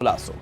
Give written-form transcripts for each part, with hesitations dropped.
ખુલાસો।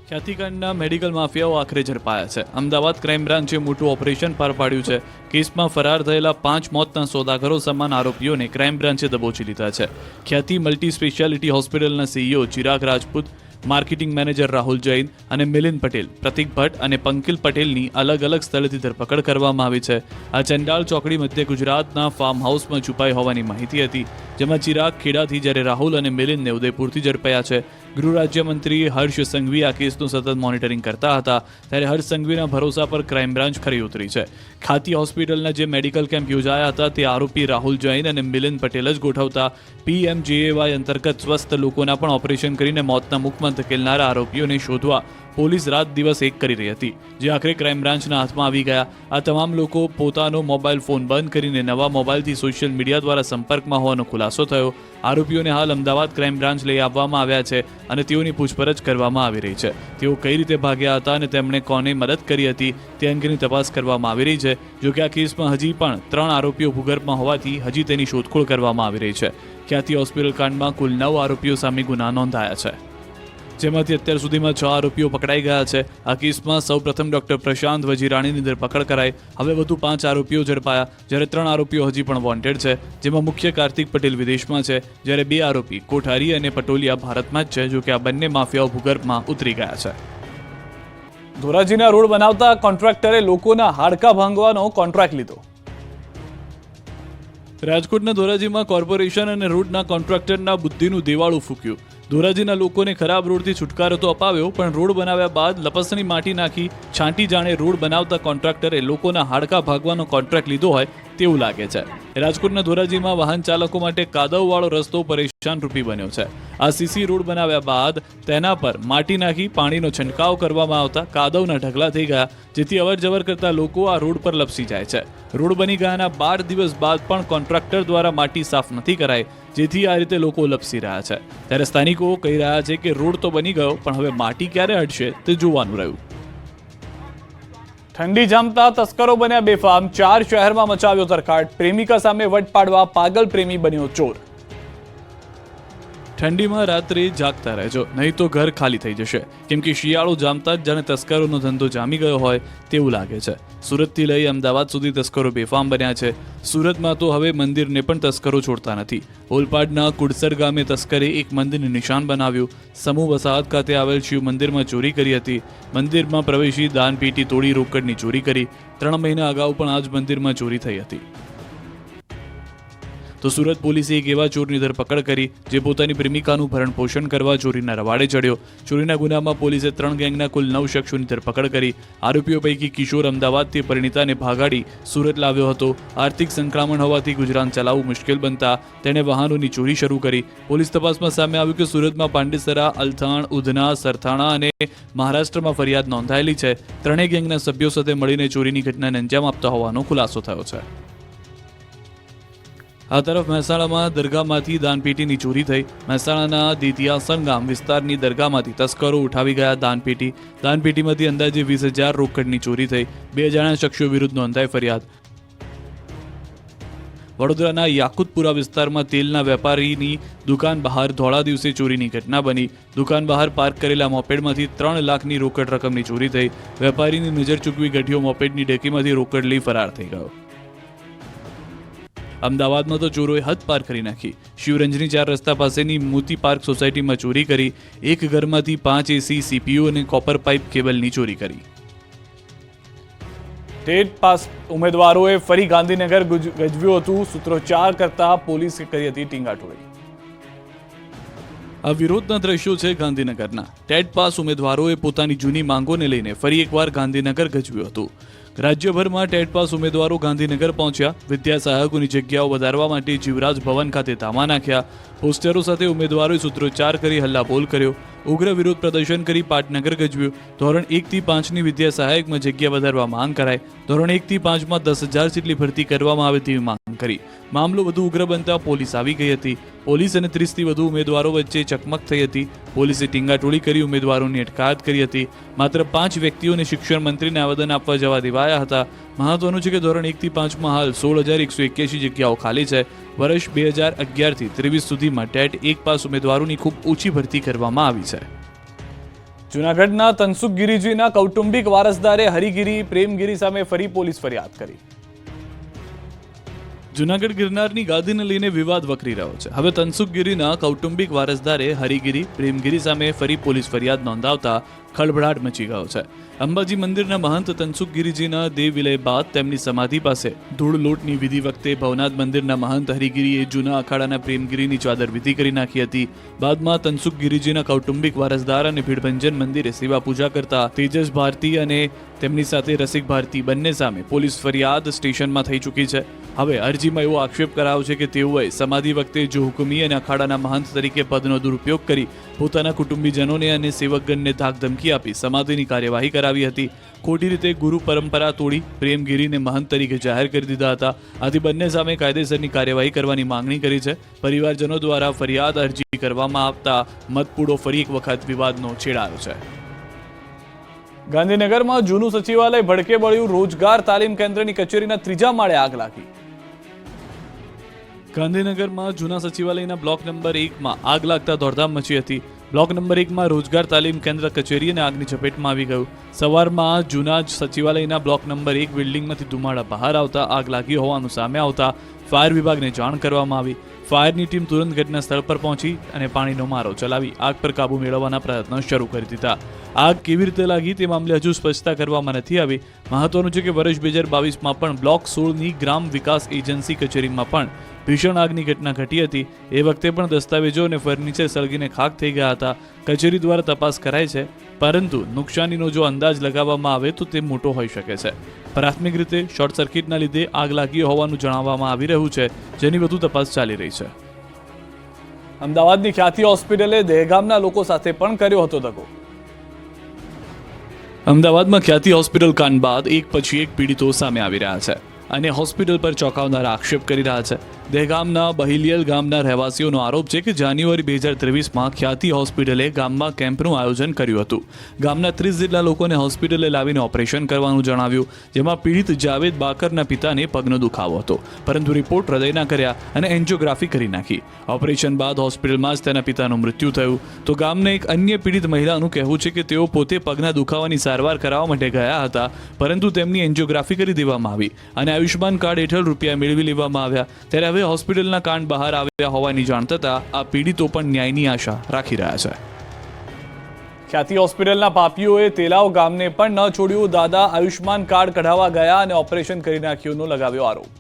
ખ્યાતિકાંડના મેડિકલ માફિયાઓ આખરે ઝડપાયા છે। અમદાવાદ ક્રાઇમ બ્રાન્ચે મોટું ઓપરેશન પાર પાડ્યું છે। કેસમાં ફરાર થયેલા 5 મોતના સોદાગરો સમાન આરોપીઓને ક્રાઇમ બ્રાન્ચે દબોચી લીધા છે। ખ્યાતિ મલ્ટી સ્પેશિયાલિટી હોસ્પિટલના CEO Chirag Rajput, marketing manager Rahul Jain અને મિલિંદ પટેલ, પ્રતિક ભટ્ટ અને પંકિલ પટેલની અલગ અલગ સ્થળેથી ધરપકડ કરવામાં આવી છે। આ ચંડાળ ચોકડી મધ્ય ગુજરાતના ફાર્મ હાઉસમાં છુપાઈ હોવાની માહિતી હતી, જેમાં ચિરાગ ખેડાથી જ્યારે રાહુલ અને મિલિંદને ઉદયપુરથી ઝડપાયા છે। ગૃહ રાજ્યમંત્રી હર્ષ સંઘવી આ કેસનું સતત મોનિટરિંગ કરતા હતા, ત્યારે હર્ષ સંઘવીના ભરોસા પર ક્રાઇમ બ્રાન્ચ ખરી ઉતરી છે। ખ્યાતિ હોસ્પિટલના જે મેડિકલ કેમ્પ યોજાયા હતા તે આરોપી રાહુલ જૈન અને મિલિંદ પટેલ જ ગોઠવતા PMJAY અંતર્ગત સ્વસ્થ લોકોના પણ ઓપરેશન કરીને મોતના મુખમાં ધકેલનારા આરોપીઓને શોધવા પોલીસ રાત દિવસ એક કરી રહી હતી, જે આખરે ક્રાઇમ બ્રાન્ચના હાથમાં આવી ગયા। આ તમામ લોકો પોતાનો મોબાઈલ ફોન બંધ કરીને નવા મોબાઈલથી સોશિયલ મીડિયા દ્વારા સંપર્કમાં હોવાનો ખુલાસો થયો। આરોપીઓને હાલ અમદાવાદ ક્રાઇમ બ્રાન્ચ લઈ આવવામાં આવ્યા છે અને તેઓની પૂછપરછ કરવામાં આવી રહી છે। તેઓ કઈ રીતે ભાગ્યા હતા અને તેમણે કોને મદદ કરી હતી તે અંગેની તપાસ કરવામાં આવી રહી છે। જોકે આ કેસમાં હજી પણ 3 આરોપીઓ ભૂગર્ભમાં હોવાથી હજી તેની શોધખોળ કરવામાં આવી રહી છે। ખ્યાતિ હોસ્પિટલ કાંડમાં કુલ 9 આરોપીઓ સામે ગુના નોંધાયા છે, જેમાંથી અત્યાર સુધીમાં 6 આરોપીઓ પકડાઈ ગયા છે। આ કેસમાં સૌપ્રથમ ડોક્ટર પ્રશાંત વજીરાણીની ધરપકડ કરાઈ, હવે વધુ 5 આરોપીઓ ઝડપાયા, જ્યારે 3 આરોપીઓ હજી પણ વોન્ટેડ છે, જેમાં મુખ્ય કાર્તિક પટેલ વિદેશમાં છે, જ્યારે 2 આરોપી કોઠારી અને પટોલિયા ભારતમાં જ છે। જો કે આ બંને માફિયાઓ ભૂગર્ભમાં ઉતરી ગયા છે। ધોરાજીના રોડ બનાવતા કોન્ટ્રાક્ટરે લોકોના હાડકા ભાંગવાનો કોન્ટ્રાક્ટ લીધો। રાજકોટના ધોરાજીમાં કોર્પોરેશન અને રોડના કોન્ટ્રાક્ટરના બુદ્ધિનું દેવાળું ફૂક્યું। ધોરાજીના લોકોને ખરાબ રોડથી છુટકારો તો અપાવ્યો, પણ રોડ બનાવ્યા બાદ લપસણી માટી નાખી છાંટી જાણે રોડ બનાવતા કોન્ટ્રાક્ટરે લોકોના હાડકા ભાગવાનો કોન્ટ્રાક્ટ લીધો હોય તેવું લાગે છે। રાજકોટના ધોરાજીમાં વાહન ચાલકો માટે કાદવવાળો રસ્તો પરેશાન રૂપી બન્યો છે। આ સીસી રોડ બનાવ્યા બાદ તેના પર માટી નાખી પાણીનો છંટકાવ કરવામાં આવતા કાદવના ઢગલા થઈ ગયા, જેથી અવરજવર કરતા લોકો આ રોડ પર લપસી જાય છે। રોડ બની ગયાના 12 દિવસ બાદ પણ કોન્ટ્રાક્ટર દ્વારા માટી સાફ નથી કરાઈ, જેથી આ રીતે લોકો લપસી રહ્યા છે। ત્યારે સ્થાનિકો કહી રહ્યા છે કે રોડ તો બની ગયો, પણ હવે માટી ક્યારે હટશે તે જોવાનું રહ્યું। ઠંડી જામતા તસ્કરો બન્યા બેફામ, 4 શહેરમાં મચાવ્યો તરખાટ, પ્રેમિકા સામે વટ પાડવા પાગલ પ્રેમી બન્યો ચોર। ઠંડીમાં રાત્રે જાગતા રહેજો, નહીં તો ઘર ખાલી થઈ જશે, કેમ કે શિયાળો જામતા જ જાણે તસ્કરોનો ધંધો જામી ગયો હોય તેવું લાગે છે। સુરતથી લઈ અમદાવાદ સુધી તસ્કરો બેફામ બન્યા છે। સુરતમાં તો હવે મંદિરને પણ તસ્કરો છોડતા નથી। ઓલપાડના કુડસર ગામે તસ્કરે એક મંદિરને નિશાન બનાવ્યું। સમૂહ વસાહત ખાતે આવેલ શિવ મંદિરમાં ચોરી કરી હતી। મંદિરમાં પ્રવેશી દાનપેટી તોડી રોકડની ચોરી કરી। 3 મહિના અગાઉ પણ આ જ મંદિરમાં ચોરી થઈ હતી। તો સુરત પોલીસે એક એવા ચોરની ધરપકડ કરી જે પોતાની પ્રેમિકાનું ભરણ પોષણ કરવા ચોરીના રવાડે ચડ્યો। ચોરીના ગુનામાં પોલીસે 3 ગેંગના કુલ 9 શખ્સોની ધરપકડ કરી। આરોપીઓ પૈકી કિશોર અમદાવાદથી પરિણીતાને ભાગાડી સુરત લાવ્યો હતો। આર્થિક સંકળામણ હોવાથી ગુજરાન ચલાવવું મુશ્કેલ બનતા તેણે વાહનોની ચોરી શરૂ કરી। પોલીસ તપાસમાં સામે આવ્યું કે સુરતમાં પાંડેસરા, અલથાણ, ઉધના, સરથાણા અને મહારાષ્ટ્રમાં ફરિયાદ નોંધાયેલી છે। 3 ગેંગના સભ્યો સાથે મળીને ચોરીની ઘટનાને અંજામ આપતા હોવાનો ખુલાસો થયો છે। આ તરફ મહેસાણામાં દરગાહમાંથી દાનપેટીની ચોરી થઈ। મહેસાણાના દિતિયાસણ ગામ વિસ્તારની દરગાહમાંથી તસ્કરો ઉઠાવી ગયા દાનપેટીમાંથી અંદાજે 20,000 રોકડની ચોરી થઈ। 2 અજાણ્યા શખ્સો વિરુદ્ધ નોંધાઈ ફરિયાદ। વડોદરાના યાકુતપુરા વિસ્તારમાં તેલના વેપારીની દુકાન બહાર ધોળા દિવસે ચોરીની ઘટના બની। દુકાન બહાર પાર્ક કરેલા મોપેડમાંથી 3 લાખની રોકડ રકમની ચોરી થઈ। વેપારીની નજર ચૂકવી ગઢિયો મોપેડની ડેકીમાંથી રોકડ લઈ ફરાર થઈ ગયો। અમદાવાદમાં તો ચોરોએ હદ પાર કરી નાખી। શિવરંજની 4 રસ્તા પાસેની મોતી પાર્ક સોસાયટીમાં ચોરી કરી। એક ઘરમાંથી 5 AC, CPU અને કોપર પાઇપ કેબલની ચોરી કરી। ટેટ પાસ ઉમેદવારોએ ફરી ગાંધીનગર ગજવ્યું હતું। સૂત્રોચ્ચાર કરતા પોલીસે કરી હતી ટીંગાટોળી। આ વિરોધના દ્રશ્યો છે ગાંધીનગરના। ટેટ પાસ ઉમેદવારોએ પોતાની જૂની માંગોને લઈને ફરી એકવાર ગાંધીનગર ગજવ્યું હતું। રાજ્યભરમાં ટેટ પાસ ઉમેદવારો ગાંધીનગર પહોંચ્યા। વિદ્યા સહાયકોની જગ્યાઓ વધારવા માટે જીવરાજ ભવન ખાતે ધામા નાખ્યા। પોસ્ટરો સાથે ઉમેદવારોએ સૂત્રોચ્ચાર કરી હલ્લાબોલ કર્યો। ઉગ્ર વિરોધ પ્રદર્શન કરી પાટનગર ગજવ્યું। ધોરણ 1 થી 5ની વિદ્યા સહાયકમાં જગ્યા વધારવા માંગ કરાઈ। ધોરણ 1 થી 5માં 10,000 જેટલી ભરતી કરવામાં આવે તેવી માંગ કરી। મામલો વધુ ઉગ્ર બનતા પોલીસ આવી ગઈ હતી। પોલીસ અને 30થી વધુ ઉમેદવારો વચ્ચે ચકમક થઈ હતી। પોલીસે ટીંગાટોળી કરી ઉમેદવારોની અટકાયત કરી હતી. માત્ર 5 વ્યક્તિઓને શિક્ષણ મંત્રીને આવેદન આપવા જવા દેવાયા હતા. મહત્વનું છે કે ધોરણ 1 થી 5માં હાલ 16,181 જગ્યાઓ ખાલી છે. વર્ષ 2011 થી 23 સુધીમાં ટેટ 1 પાસ ઉમેદવારોની ખૂબ ઓછી ભરતી કરવામાં આવી છે. જૂનાગઢના તનસુખ ગિરિજીના કૌટુંબિક વારસદારે હરિગીરી પ્રેમગીરી સામે ફરી પોલીસ ફરિયાદ કરી. જૂનાગઢ ગિરનારની ગાદીને લઈને વિવાદ વકરી રહ્યો છે. હવે તનસુખ ગિરીના કૌટુંબિક વારસદારે હરિગીરી પ્રેમગીરી સામે ફરી પોલીસ ફરિયાદ નોંધાવતા ખળભળાટ મચી ગયો છે. અંબાજી મંદિરના મહંત તનસુખ ગિરિજીના દેહ વિલય બાદ તેમની સમાધિ પાસે ધૂળ લોટની વિધિ વખતે ભવનાથ મંદિરના મહંત હરિગીરીએ જૂના અખાડાના પ્રેમગીરીની ચાદર વિધિ કરી નાખી હતી. બાદમાં તનસુખ ગિરિજીના કૌટુંબિક વારસદાર અને ભીડભંજન મંદિરે સેવા પૂજા કરતા તેજસ ભારતી અને તેમની સાથે રસિક ભારતી બંને સામે પોલીસ ફરિયાદ સ્ટેશનમાં થઈ ચૂકી છે. હવે અરજીમાં એવો આક્ષેપ કરાયો છે કે તેઓએ સમાધિ વખતે જો હુકમી અને અખાડાના મહંત તરીકે પદનો દુરુપયોગ કરી પોતાના કુટુંબીજનોને અને સેવકગણને ધાકધમકી આપી સમાધિની કાર્યવાહી કરાવી હતી. ખોટી રીતે ગુરુ પરંપરા તોડી પ્રેમગીરીને મહંત તરીકે જાહેર કરી દીધા હતા. આથી બંને સામે કાયદેસરની કાર્યવાહી કરવાની માંગણી કરી છે. પરિવારજનો દ્વારા ફરિયાદ અરજી કરવામાં આવતા મતપૂડો ફરી એક વખત વિવાદનો છેડાયો છે. ગાંધીનગરમાં જૂનું સચિવાલય ભડકે બળ્યું. રોજગાર તાલીમ કેન્દ્રની કચેરીના 3જા માળે આગ લાગી. ગાંધીનગરમાં જૂના સચિવાલયના બ્લોક નંબર 1માં આગ લાગતા દોડધામ મચી હતી. બ્લોક નંબર 1માં રોજગાર તાલીમ કેન્દ્ર કચેરી અને આગની ઝપેટમાં આવી ગયું. સવારમાં જૂના સચિવાલયના બ્લોક નંબર 1 બિલ્ડિંગમાંથી ધુમાડા બહાર આવતા આગ લાગી હોવાનું સામે આવતા ફાયર વિભાગને જાણ કરવામાં આવી. ફાયરની ટીમ તુરંત ઘટના સ્થળ પર પહોંચી અને પાણીનો મારો ચલાવી આગ પર કાબુ મેળવવાના પ્રયત્નો શરૂ કરી દીધા. આગ કેવી રીતે લાગી તે મામલે હજુ સ્પષ્ટતા કરવામાં નથી આવી. મહત્વનું છે કે વર્ષ 2022માં પણ બ્લોક 16ની ગ્રામ વિકાસ એજન્સી કચેરીમાં પણ ભીષણ આગની ઘટના ઘટી હતી. એ વખતે પણ દસ્તાવેજો અને ફર્નિચર સળગીને ખાક થઈ ગયા હતા. કચેરી દ્વારા તપાસ કરાઈ છે, પરંતુ નુકસાનીનો જો અંદાજ લગાવવામાં આવે તો તે મોટો હોઈ શકે છે. પ્રાથમિક રીતે શોર્ટ સર્કિટના લીધે આગ લાગી હોવાનું જણાવવામાં આવી રહ્યું છે, જેની વધુ તપાસ ચાલી રહી છે. અમદાવાદની ખ્યાતિ હોસ્પિટલે દહેગામના લોકો સાથે પણ કર્યો હતો દગો. અમદાવાદમાં ખ્યાતિ હોસ્પિટલ કાંડ બાદ એક પછી એક પીડિતો સામે આવી રહ્યા છે અને હોસ્પિટલ પર ચોંકાવનારા આક્ષેપ કરી રહ્યા છે. દહેગામના બહિલિયલ ગામના રહેવાસીઓનો આરોપ છે કે જાન્યુઆરી 2023માં ખ્યાતિ હોસ્પિટલે ગામમાં કેમ્પનું આયોજન કર્યું હતું. ગામના 30 જેટલા લોકોને હોસ્પિટલે લાવીને ઓપરેશન કરવાનું જણાવ્યું, જેમાં પીડિત જાવેદ બાકરના પિતાને પગનો દુખાવો હતો, પરંતુ રિપોર્ટ હૃદયના કર્યા અને એન્જિયોગ્રાફી કરી નાખી. ઓપરેશન બાદ હોસ્પિટલમાં જ તેના પિતાનું મૃત્યુ થયું. તો ગામના એક અન્ય પીડિત મહિલાનું કહેવું છે કે તેઓ પોતે પગના દુખાવાની સારવાર કરાવવા માટે ગયા હતા, પરંતુ તેમની એન્જિયોગ્રાફી કરી દેવામાં આવી અને આયુષ્માન કાર્ડ હેઠળ રૂપિયા મેળવી લેવામાં આવ્યા. ત્યારે હવે હોસ્પિટલના કાંડ બહાર આવ્યા હોવાની જાણ થતાં આ પીડિતો પણ ન્યાયની આશા રાખી રહ્યા છે. ખ્યાતિ હોસ્પિટલના પાપીઓએ તેલાવ ગામને પણ ન છોડ્યું. દાદા આયુષ્માન કાર્ડ કઢાવવા ગયા અને ઓપરેશન કરી નાખ્યુંનો લગાવ્યો આરોપ.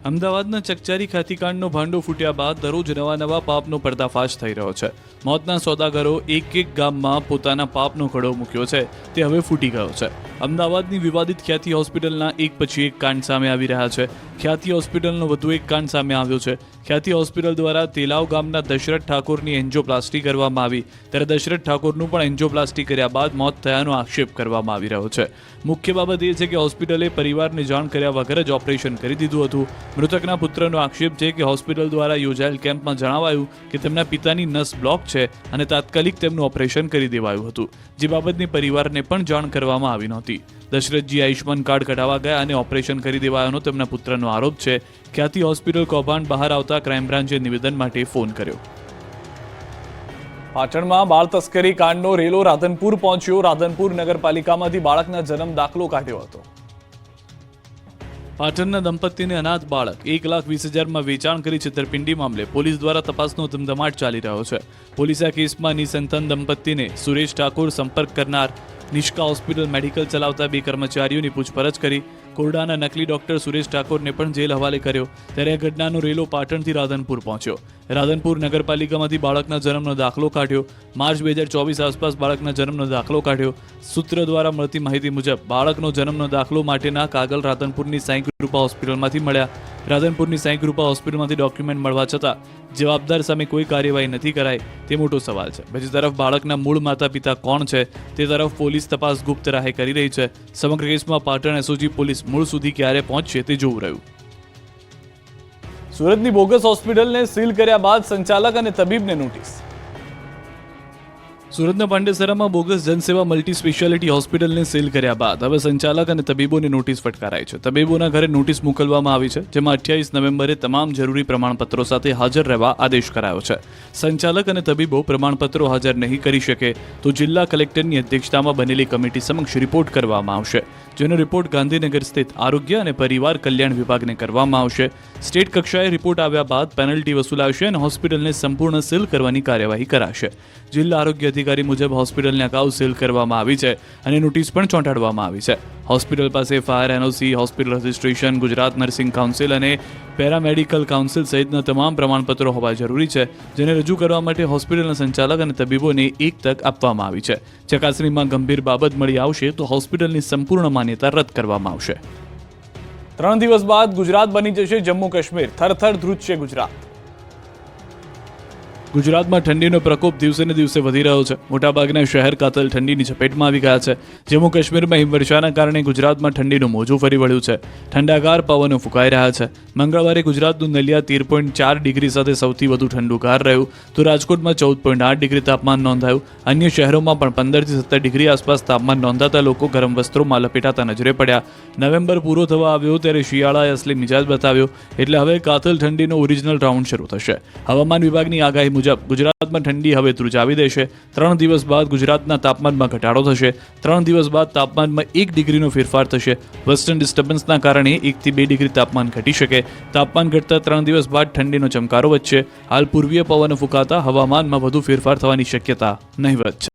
અમદાવાદના ચકચારી ખ્યાતિકાંડનો ભાંડો ફૂટ્યા બાદ દરરોજ નવા પાપનો પર્દાફાશ થઈ રહ્યો છે. મોતના સોદાગરો એક ગામમાં પોતાના પાપનો ઘડો મૂક્યો છે, તે હવે ફૂટી ગયો છે. અમદાવાદની વિવાદિત ખ્યાતિ હોસ્પિટલના એક પછી એક કાંડ સામે આવી રહ્યા છે. ખ્યાતિ હોસ્પિટલનો વધુ એક કાંડ સામે આવ્યો છે. ખ્યાતિ હોસ્પિટલ દ્વારા તેલાવ ગામના દશરથ ઠાકોરની એન્જિયોપ્લાસ્ટી કરવામાં આવી, ત્યારે દશરથ ઠાકોરનું પણ એન્જિયોપ્લાસ્ટી કર્યા બાદ મોત થયાનો આક્ષેપ કરવામાં આવી રહ્યો છે. મુખ્ય બાબત એ છે કે હોસ્પિટલે પરિવારને જાણ કર્યા વગર જ ઓપરેશન કરી દીધું હતું. મૃતકના પુત્રનો આક્ષેપ છે કે હોસ્પિટલ દ્વારા યોજાયેલ કેમ્પમાં જણાવાયું કે તેમના પિતાની નસ બ્લોક છે અને તાત્કાલિક તેમનું ઓપરેશન કરી દેવાયું હતું, જે બાબતની પરિવારને પણ જાણ કરવામાં આવી નહોતી. દશરથજી આયુષ્માન કાર્ડ કઢાવવા ગયા અને ઓપરેશન કરી દેવાયાનો તેમના પુત્રનો આરોપ છે. ખ્યાતિ હોસ્પિટલ કૌભાંડ બહાર આવતા ક્રાઇમ બ્રાન્ચે નિવેદન માટે ફોન કર્યો. પાટણમાં બાળ તસ્કરી કાંડનો રેલો રાધનપુર પહોંચ્યો. રાધનપુર નગરપાલિકામાંથી બાળકના જન્મ દાખલો કાઢ્યો હતો. પાટણના દંપતીને અનાથ બાળક 1,20,000માં વેચાણ કરી છેતરપિંડી મામલે પોલીસ દ્વારા તપાસનો ધમધમાટ ચાલી રહ્યો છે. પોલીસે આ કેસમાં નિસંતાન દંપતીને સુરેશ ઠાકોર સંપર્ક કરનાર નિષ્કા હોસ્પિટલ મેડિકલ ચલાવતા 2 કર્મચારીઓની પૂછપરછ કરી. કોરડાના નકલી ડોક્ટર સુરેશ ઠાકોરને પણ જેલ હવાલે કર્યો. ત્યારે આ ઘટનાનો રેલો પાટણથી રાધનપુર પહોંચ્યો. રાધનપુર નગરપાલિકામાંથી બાળકના જન્મનો દાખલો કાઢ્યો. માર્ચ 2024 આસપાસ બાળકના જન્મનો દાખલો કાઢ્યો. સૂત્ર દ્વારા મળતી માહિતી મુજબ બાળકનો જન્મનો દાખલો માટેના કાગળ રાધનપુરની સાંઈ કૃપા હોસ્પિટલમાંથી મળ્યા. રાધનપુરની સાંઈ કૃપા હોસ્પિટલમાંથી ડોક્યુમેન્ટ મળવા છતાં જવાબદાર સામે કોઈ કાર્યવાહી નથી કરાઈ, તે મોટો સવાલ છે. બીજી તરફ બાળકના મૂળ માતા પિતા કોણ છે તે તરફ પોલીસ તપાસ ગુપ્ત રાહે કરી રહી છે. સમગ્ર કેસમાં પાટણ એસઓજી પોલીસ મૂળ સુધી ક્યારે પહોંચશે તે જોવું રહ્યું. સુરતની બોગસ હોસ્પિટલને સીલ કર્યા બાદ સંચાલક અને તબીબને નોટિસ. સુરતના પાંડેસરામાં બોગસ જનસેવા મલ્ટી સ્પેશિયાલિટી હોસ્પિટલને સીલ કર્યા બાદ હવે સંચાલક અને તબીબોને નોટિસ ફટકારાઈ છે. તબીબોના ઘરે નોટિસ મોકલવામાં આવી છે, જેમાં 28 નવેમ્બરે તમામ જરૂરી પ્રમાણપત્રો સાથે હાજર રહેવા આદેશ કરાયો છે. સંચાલક અને તબીબો પ્રમાણપત્રો હાજર નહીં કરી શકે તો જિલ્લા કલેક્ટરની અધ્યક્ષતામાં બનેલી કમિટી સમક્ષ રિપોર્ટ કરવામાં આવશે, જેનો રિપોર્ટ ગાંધીનગર સ્થિત આરોગ્ય અને પરિવાર કલ્યાણ વિભાગને કરવામાં આવશે. સ્ટેટ કક્ષાએ રિપોર્ટ આવ્યા બાદ પેનલ્ટી વસૂલાશે અને હોસ્પિટલને સંપૂર્ણ સીલ કરવાની કાર્યવાહી કરાશે. જિલ્લા આરોગ્ય અધિકારી મુજબ હોસ્પિટલને અગાઉ સીલ કરવામાં આવી છે અને નોટિસ પણ ચોંટાડવામાં આવી છે. હોસ્પિટલ પાસે fire NOC, hospital registration, Gujarat nursing council અને પેરામેડિકલ કાઉન્સિલ સહિતના તમામ પ્રમાણપત્રો હોવા જરૂરી છે, જેને રજૂ કરવા માટે હોસ્પિટલના સંચાલક અને તબીબોને એક તક આપવામાં આવી છે. ચકાસણીમાં ગંભીર બાબત મળી આવશે તો હોસ્પિટલની સંપૂર્ણ માન્યતા રદ કરવામાં આવશે. 3 દિવસ બાદ ગુજરાત બની જશે જમ્મુ કાશ્મીર, થરથર ધ્રુજશે ગુજરાત. ગુજરાતમાં ઠંડીનો પ્રકોપ દિવસે ને દિવસે વધી રહ્યો છે. મોટાભાગના શહેર કાતલ ઠંડીની ઝપેટમાં આવી ગયા છે. જમ્મુ કાશ્મીરમાં હિમવર્ષાના કારણે ગુજરાતમાં ઠંડીનું મોજું ફરી વળ્યું છે. ઠંડાગાર પવનો ફૂંકાઈ રહ્યા છે. મંગળવારે ગુજરાતનું નલિયા 13.4 ડિગ્રી સાથે સૌથી વધુ ઠંડુગાર રહ્યું, તો રાજકોટમાં 14.8 ડિગ્રી તાપમાન નોંધાયું. અન્ય શહેરોમાં પણ 15 થી 17 ડિગ્રી આસપાસ તાપમાન નોંધાતા લોકો ગરમ વસ્ત્રોમાં લપેટાતા નજરે પડ્યા. નવેમ્બર પૂરો થવા આવ્યો ત્યારે શિયાળાએ અસલી મિજાજ બતાવ્યો, એટલે હવે કાતલ ઠંડીનો ઓરિજિનલ રાઉન્ડ શરૂ થશે. હવામાન વિભાગની આગાહી મુજબ ગુજરાતમાં ઠંડી હવે ધ્રુજાવી દેશે. 3 દિવસ બાદ ગુજરાતના તાપમાનમાં ઘટાડો થશે. 3 દિવસ બાદ તાપમાનમાં 1 ડિગ્રીનો ફેરફાર થશે. વેસ્ટર્ન ડિસ્ટર્બન્સના કારણે 1 થી 2 ડિગ્રી તાપમાન ઘટી શકે. તાપમાન ઘટતા 3 દિવસ બાદ ઠંડીનો ચમકારો વધશે. હાલ પૂર્વીય પવનો ફૂંકાતા હવામાનમાં વધુ ફેરફાર થવાની શક્યતા નહિવત છે.